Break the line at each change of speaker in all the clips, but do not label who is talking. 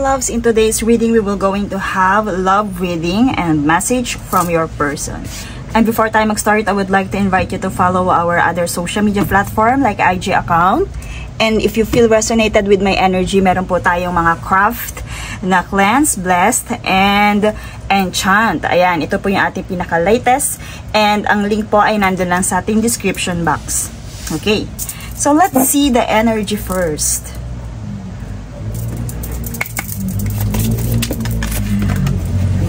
loves, in today's reading, we will going to have love reading and message from your person. And before tayo mag-start, I would like to invite you to follow our other social media platform like IG account. And if you feel resonated with my energy, meron po tayong mga craft na cleanse, blessed, and enchant. Ayan, ito po yung ating pinaka-latest. And ang link po ay nandun lang sa ating description box. Okay, so let's see the energy first.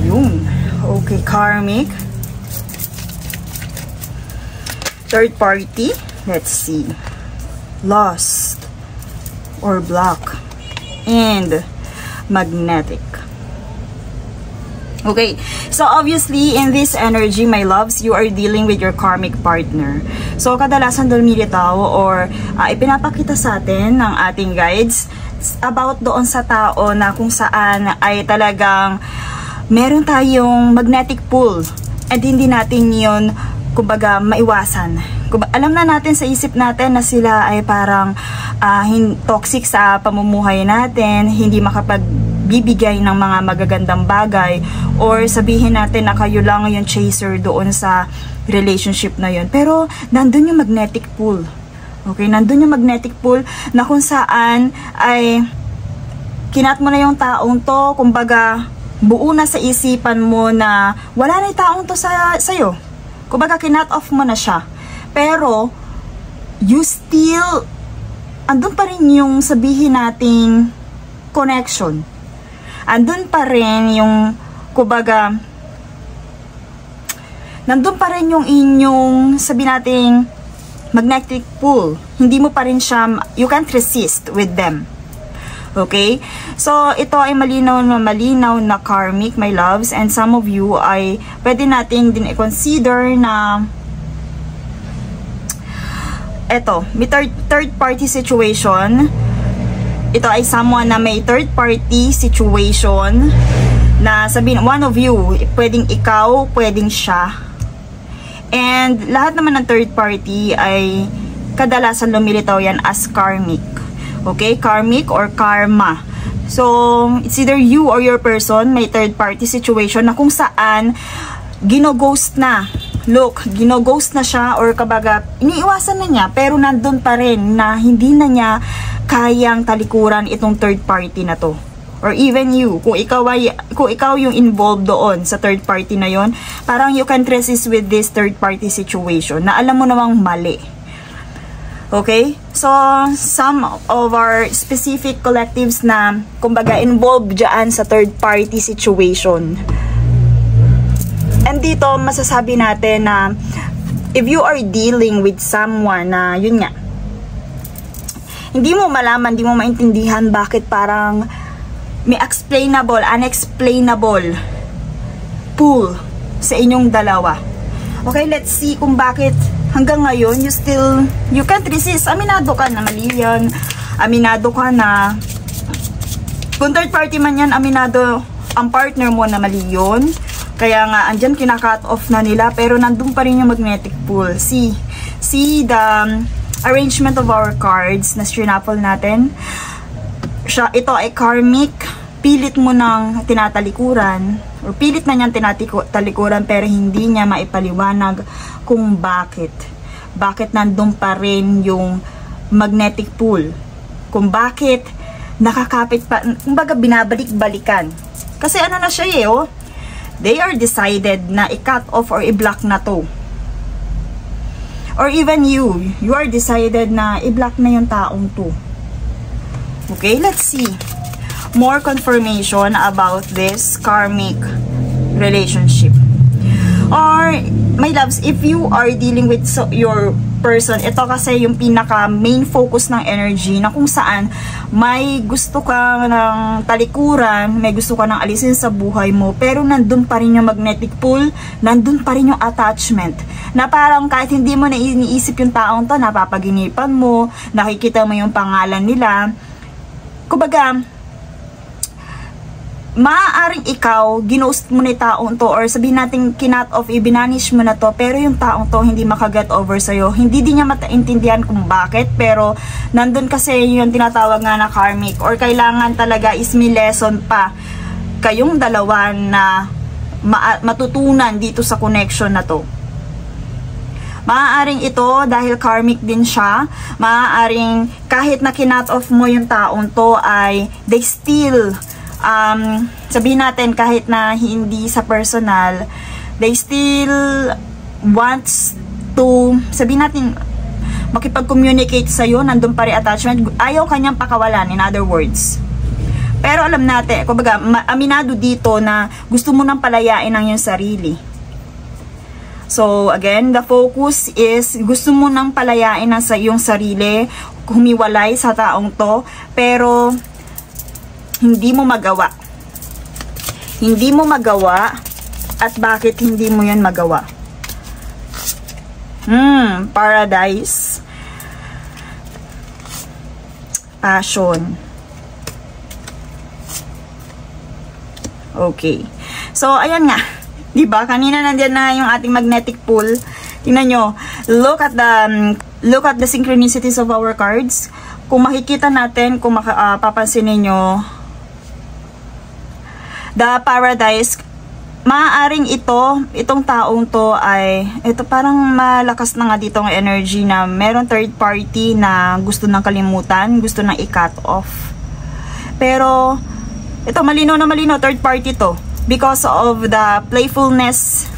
Yun. Okay, karmic. Third party, let's see. Lost or block and magnetic. Okay, so obviously in this energy, my loves, you are dealing with your karmic partner. So kadalasan lumilitaw or ipinapakita sa atin ng ating guides about doon sa tao na kung saan ay talagang meron tayong magnetic pull at hindi natin yun kumbaga maiwasan. Alam na natin sa isip natin na sila ay parang toxic sa pamumuhay natin, hindi makapagbibigay ng mga magagandang bagay, or sabihin natin na kayo lang yung chaser doon sa relationship na yun. Pero nandun yung magnetic pull. Okay, nandun yung magnetic pull na kung saan ay kinat mo na yung taong to, kumbaga buo na sa isipan mo na wala na yung taong to sa'yo. Kumbaga kinat off mo na siya. Pero you still andun pa rin yung sabihin nating connection. Andun pa rin yung kumbaga nandun pa rin yung inyong sabihin nating magnetic pull. Hindi mo pa rin siya, you can't resist with them. Okay? So, ito ay malinaw na karmic, my loves. And some of you ay pwede nating din i-consider na eto, may third party situation. Ito ay someone na may third party situation na sabihin, one of you, pwedeng ikaw, pwedeng siya. And lahat naman ng third party ay kadalasan lumilitaw yan as karmic. Okay, karmic or karma. So, it's either you or your person may third party situation na kung saan ginoghost na. Look, ginoghost na siya or kabaga iniiwasan na niya pero nandun pa rin na hindi na niya kayang talikuran itong third party na to. Or even you, kung ikaw yung involved doon sa third party na yon, parang you can't resist with this third party situation na alam mo namang mali. Okay? So, some of our specific collectives na, kumbaga, involved dyan sa third party situation. And dito, masasabi natin na, if you are dealing with someone na, yun nga, hindi mo malaman, hindi mo maintindihan bakit parang may explainable, unexplainable pull sa inyong dalawa. Okay, let's see kung bakit hanggang ngayon, you can't resist. Aminado ka na mali yan. Aminado ka na, kung third party man yan, aminado ang partner mo na mali yun. Kaya nga, andyan kinakat off na nila, pero nandun pa rin yung magnetic pull. See the arrangement of our cards na shuffle natin. Ito ay karmic. Pilit mo nang tinatalikuran, or pilit na niyang tinatalikuran, pero hindi niya maipaliwanag kung bakit. Bakit nandun pa rin yung magnetic pull. Kung bakit nakakapit pa, kumbaga binabalik-balikan. Kasi ano na siya oh, they are decided na i-cut off or i-block na to. Or even you are decided na i-block na yung taong to. Okay, let's see. More confirmation about this karmic relationship. Or, my loves, if you are dealing with your person, ito kasi yung pinaka main focus ng energy na kung saan may gusto ka ng talikuran, may gusto ka ng alisin sa buhay mo, pero nandun pa rin yung magnetic pull, nandun pa rin yung attachment. Na parang kahit hindi mo na iniisip yung taong to, napapaginipan mo, nakikita mo yung pangalan nila. Kumbaga, maaaring ikaw, ginost mo na yung taong to, or sabihin natin kinat off, ibinanish mo na to, pero yung taong to hindi makaget over sa'yo. Hindi din niya mataintindihan kung bakit, pero nandun kasi yung tinatawag nga na karmic, or kailangan talaga is may lesson pa kayong dalawa na matutunan dito sa connection na to. Maaaring ito, dahil karmic din siya, maaaring kahit na kinat off mo yung taong to ay they still sabihin natin kahit na hindi sa personal, they still wants to, sabihin natin makipag-communicate sa'yo, nandun pa rin attachment, ayaw kanyang pakawalan, in other words. Pero alam natin, kumbaga, aminado dito na gusto mo nang palayain ang iyong sarili. So again, the focus is gusto mo nang palayain ang sa iyong sarili, humiwalay sa taong to, pero hindi mo magawa. Hindi mo magawa. At bakit hindi mo yan magawa? Paradise. Passion. Okay. So, ayan nga. Diba? Kanina nandiyan na yung ating magnetic pool. Tingnan nyo. Look at the synchronicities of our cards. Kung makikita natin, kung papansin niyo, the paradise, maaaring itong taong to ay, ito parang malakas na nga ditong energy na meron third party na gusto nang kalimutan, gusto nang i-cut off. Pero, ito malinaw na malinaw, third party to. Because of the playfulness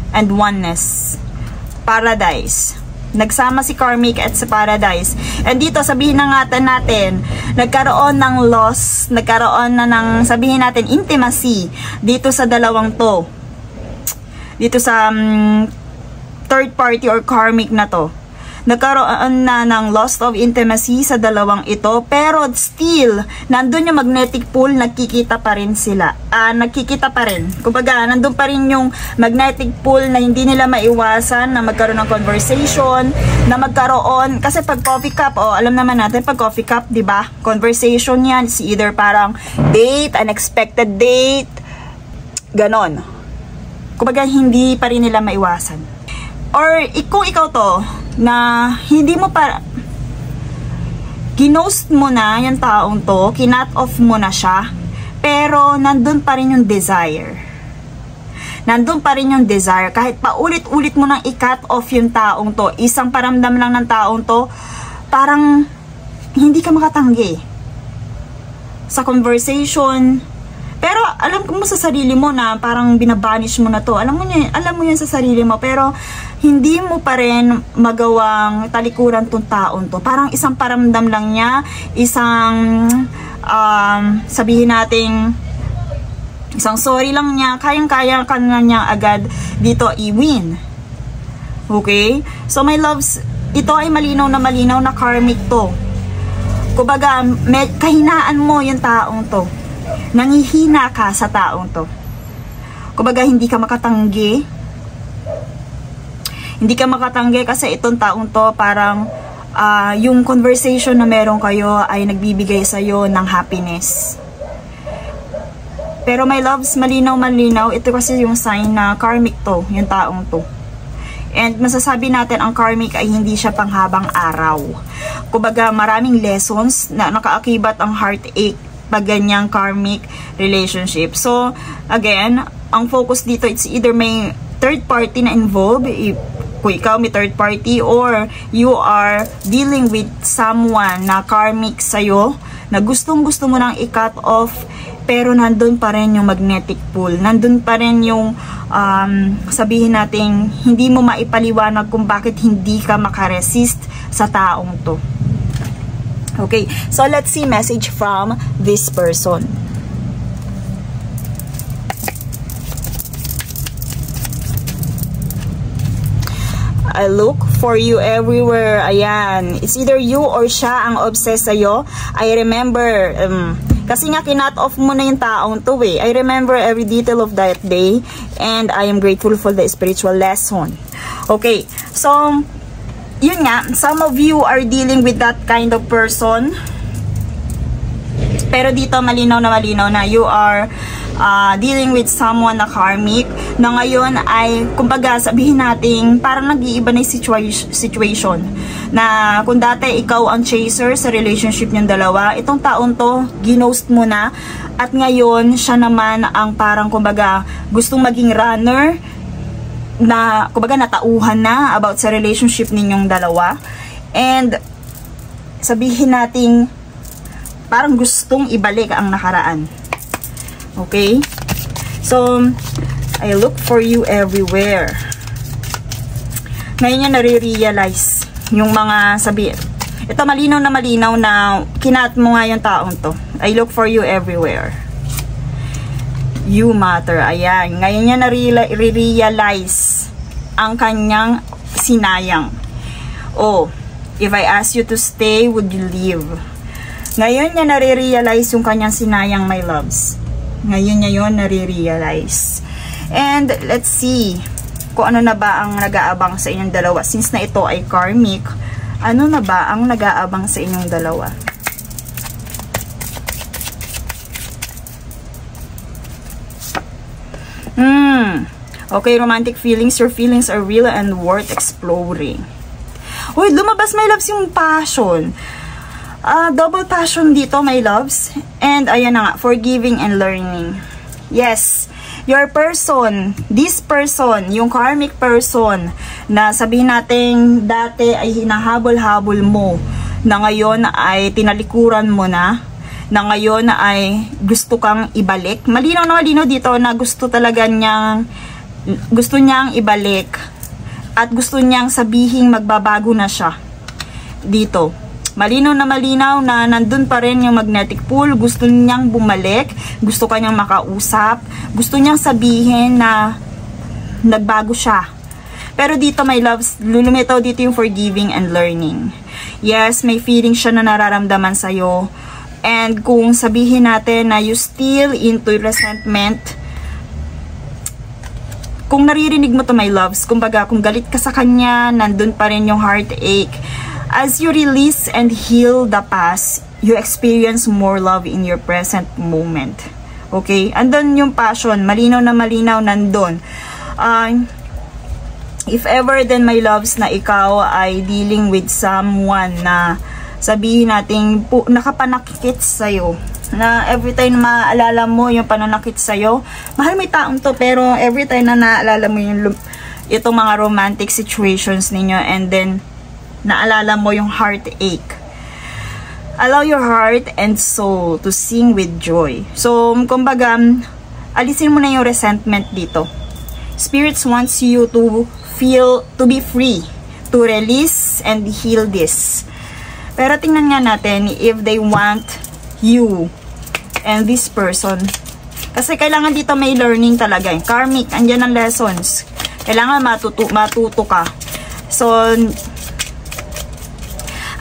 and oneness. Paradise. Nagsama si karmic at sa paradise. And dito, sabihin na nga natin, nagkaroon ng loss, nagkaroon na ng, sabihin natin, intimacy dito sa dalawang to. Dito sa third party or karmic na to. Nagkaroon na ng loss of intimacy sa dalawang ito, pero still, nandun yung magnetic pool, nagkikita pa rin sila. Nagkikita pa rin. Kumbaga, nandun pa rin yung magnetic pool na hindi nila maiwasan na magkaroon ng conversation, na magkaroon, kasi pag coffee cup, alam naman natin, pag coffee cup, diba? Conversation yan, it's either parang date, unexpected date, ganon. Kumbaga, hindi pa rin nila maiwasan. Or, kung ikaw to, na hindi mo pa ginost mo na yung taong to, kinat off mo na siya, pero nandun pa rin yung desire. Nandun pa rin yung desire. Kahit paulit-ulit mo nang i-cut off yung taong to, isang paramdam lang ng taong to, parang hindi ka makatanggi sa conversation. Pero alam mo sa sarili mo na parang binabanish mo na to. Alam mo yan sa sarili mo, pero hindi mo pa rin magawang talikuran tong taon to. Parang isang paramdam lang niya, isang sabihin nating isang sorry lang niya, kayang-kaya ka na niya agad dito i-win. Okay? So my loves, ito ay malinaw na karmic to. Kumbaga, kahinaan mo yung taong to. Nangihina ka sa taong to. Kumbaga, hindi ka makatanggi. Hindi ka makatanggi kasi itong taong to parang yung conversation na meron kayo ay nagbibigay sa'yo ng happiness. Pero my loves, malinaw, ito kasi yung sign na karmic to, yung taong to. And masasabi natin ang karmic ay hindi siya panghabang araw. Kumbaga, maraming lessons na nakaakibat ang heartache pag ganyang karmic relationship. So, again, ang focus dito, it's either may third party na involved, kung ikaw may third party, or you are dealing with someone na karmic sa'yo, na gustong-gusto mo nang i-cut off, pero nandun pa rin yung magnetic pool. Nandun pa rin yung, sabihin natin, hindi mo maipaliwanag kung bakit hindi ka makaresist sa taong to. Okay, so let's see message from this person. I look for you everywhere. Ayan. It's either you or siya ang obsessed sa'yo. I remember, kasi nga kinat off mo na yung taong to eh. I remember every detail of that day and I am grateful for the spiritual lesson. Okay, so yun nga, some of you are dealing with that kind of person. Pero dito malinaw na you are dealing with someone na karmic, na ngayon ay, kumbaga, sabihin natin, parang nag-iiba na yung situation. Na kung dati ikaw ang chaser sa relationship niyong dalawa, itong taon to, ginost mo na, at ngayon, siya naman ang parang, kumbaga, gustong maging runner, na, kumbaga, natauhan na about sa relationship ninyong dalawa. And, sabihin natin, parang gustong ibalik ang nakaraan. Okay? So, I look for you everywhere. Ngayon niya nare-realize yung mga sabi. Ito malinaw na kinat mo nga yung taong to. I look for you everywhere. You matter. Ayan. Ngayon niya nare-realize ang kanyang sinayang. Oh, if I ask you to stay, would you leave? Ngayon niya nare-realize yung kanyang sinayang, my loves. Ngayon niya yun nare-realize. And let's see kung ano na ba ang nag-aabang sa inyong dalawa. Since na ito ay karmic, ano na ba ang nag-aabang sa inyong dalawa? Okay, romantic feelings. Your feelings are real and worth exploring. Uy, lumabas, my loves, yung passion. Double passion dito, my loves. And ayan na nga, forgiving and learning. Yes, your person, this person, yung karmic person na sabihin natin dati ay hinahabol-habol mo, na ngayon ay tinalikuran mo na ngayon ay gusto kang ibalik. Malinaw na malinaw dito na gusto niyang ibalik at gusto niyang sabihing magbabago na siya dito. Malinaw na nandun pa rin yung magnetic pull. Gusto niyang bumalik. Gusto kanyang makausap. Gusto niyang sabihin na nagbago siya. Pero dito, my loves, lumitaw dito yung forgiving and learning. Yes, may feeling siya na nararamdaman sa'yo. And kung sabihin natin na you still into resentment, kung naririnig mo to, my loves, kumbaga, kung galit ka sa kanya, nandun pa rin yung heartache. As you release and heal the past, you experience more love in your present moment. Okay? Andun yung passion. Malinaw na malinaw nandun. If ever then, my loves, na ikaw ay dealing with someone na sabihin natin nakapanakit sa'yo, na every time na maalala mo yung pananakit sa'yo, mahal may taong to, pero every time na naalala mo itong mga romantic situations ninyo, and then naalala mo yung heartache. Allow your heart and soul to sing with joy. So, kumbaga, alisin mo na yung resentment dito. Spirits wants you to be free, to release and heal this. Pero tingnan nga natin if they want you and this person. Kasi kailangan dito may learning talaga. Karmic, andyan ang lessons. Kailangan matuto ka. So,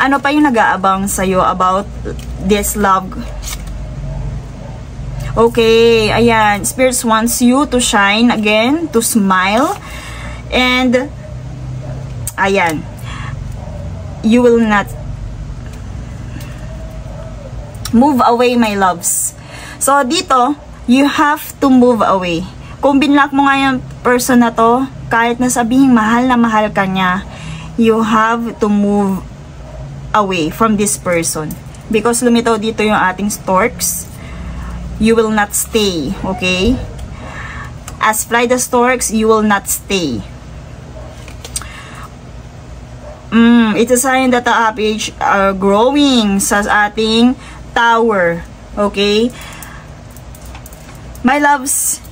ano pa yung nag-aabang sa'yo about this love? Okay, ayan. Spirits wants you to shine again, to smile. And, ayan. You will not move away, my loves. So, dito, you have to move away. Kung binlock mo nga yung person na to, kahit na sabihin mahal na mahal ka niya, you have to move away from this person. Because lumitaw dito yung ating storks. You will not stay, okay? As fly the storks, you will not stay. It's a sign that the upage are growing sa ating tower, okay? My loves,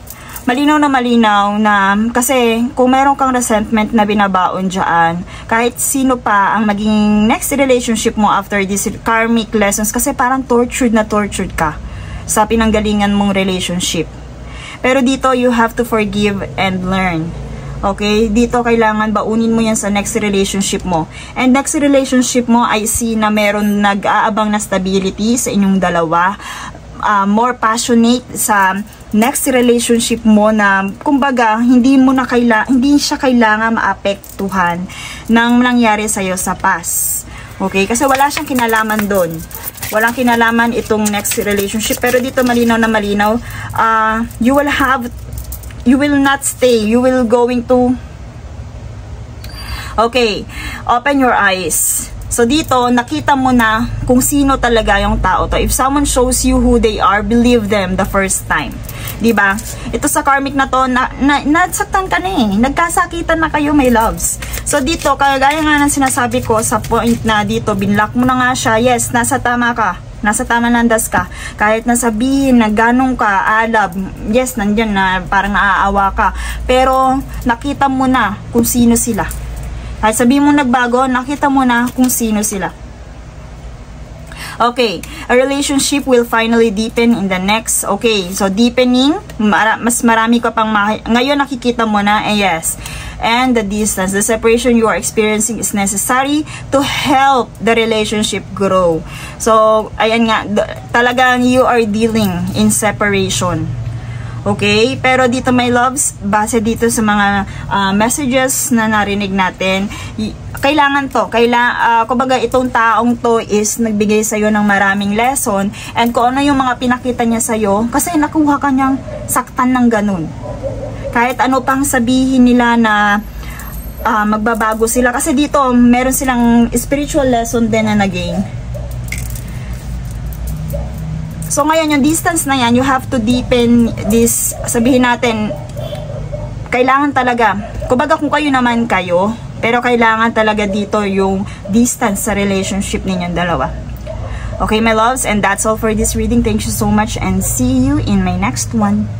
malinaw na kasi kung meron kang resentment na binabaon dyan, kahit sino pa ang maging next relationship mo after this karmic lessons, kasi parang tortured ka sa pinanggalingan mong relationship. Pero dito, you have to forgive and learn. Okay? Dito, kailangan baunin mo yan sa next relationship mo. And next relationship mo, I see na meron nag-aabang na stability sa inyong dalawa. More passionate sa next relationship mo na, kumbaga, hindi siya kailangan maapektuhan ng nangyari sa'yo sa past. Okay? Kasi wala siyang kinalaman doon. Walang kinalaman itong next relationship. Pero dito malinaw na malinaw. You will not stay. You will going to... Okay. Open your eyes. So dito, nakita mo na kung sino talaga yung tao to. If someone shows you who they are, believe them the first time. Diba? Ito sa karmic na to, nasaktan ka na eh. Nagkasakitan na kayo, my loves. So dito, kagaya nga ng sinasabi ko sa point na dito, binlock mo na nga siya. Yes, nasa tama ka. Nasa tama landas ka. Kahit nasabihin na ganong ka, alab, yes, nandyan na parang naaawa ka. Pero nakita mo na kung sino sila. Kahit sabihin mo nagbago, nakita mo na kung sino sila. Okay, a relationship will finally deepen in the next. Okay, so deepening, mas marami ka pang ngayon nakikita mo na, yes. And the distance, the separation you are experiencing is necessary to help the relationship grow. So, ayan nga, talagang you are dealing in separation. Okay, pero dito my loves, base dito sa mga messages na narinig natin, kailangan to, kumbaga itong taong to is nagbigay sa'yo ng maraming lesson, and kung ano yung mga pinakita niya sa'yo, kasi nakuha ka niyang saktan ng ganun. Kahit ano pang sabihin nila na magbabago sila, kasi dito meron silang spiritual lesson din na nag-gain. So ngayon, yung distance na yan, you have to deepen this, sabihin natin, kailangan talaga, kumbaga kung kayo naman kayo, pero kailangan talaga dito yung distance sa relationship ninyong dalawa. Okay, my loves, and that's all for this reading. Thank you so much and see you in my next one.